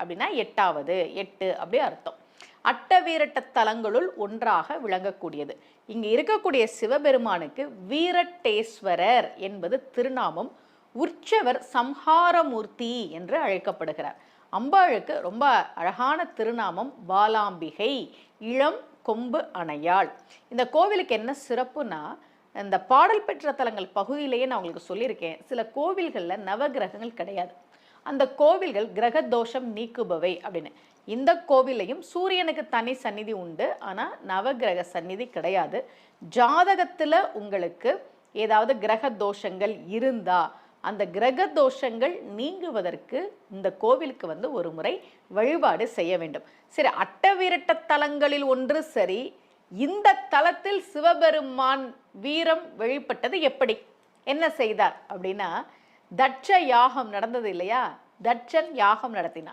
அப்படின்னா எட்டாவது, 8 அப்படி அர்த்தம். அட்டவீரட்ட தலங்களுள் ஒன்றாக விளங்கக்கூடியது. இங்க இருக்கக்கூடிய சிவபெருமானுக்கு வீரட்டேஸ்வரர் என்பது திருநாமம். உற்சவர் சம்ஹாரமூர்த்தி என்று அழைக்கப்படுகிறார். அம்பாளுக்கு ரொம்ப அழகான திருநாமம் பாலாம்பிகை, இளம் கொம்பு அணையாள். இந்த கோவிலுக்கு என்ன சிறப்புனா, இந்த பாடல் பெற்ற தலங்கள் பகுதியிலேயே நான் உங்களுக்கு சொல்லியிருக்கேன், சில கோவில்களில் நவகிரகங்கள் கிடையாது. அந்த கோவில்கள் கிரக தோஷம் நீக்குபவை அப்படின்னு. இந்த கோவிலையும் சூரியனுக்கு தனி சந்நிதி உண்டு, ஆனால் நவகிரக சந்நிதி கிடையாது. ஜாதகத்தில் உங்களுக்கு ஏதாவது கிரக தோஷங்கள் இருந்தா அந்த கிரக தோஷங்கள் நீங்குவதற்கு இந்த கோவிலுக்கு வந்து ஒரு முறை வழிபாடு செய்ய வேண்டும். சரி, அட்டவீரட்ட தலங்களில் ஒன்று சரி, இந்த தலத்தில் சிவபெருமான் வீரம் வெளிப்பட்டது எப்படி, என்ன செய்தார் அப்படின்னா, தட்ச யாகம் நடந்தது இல்லையா, தட்சன் யாகம் நடத்தினார்.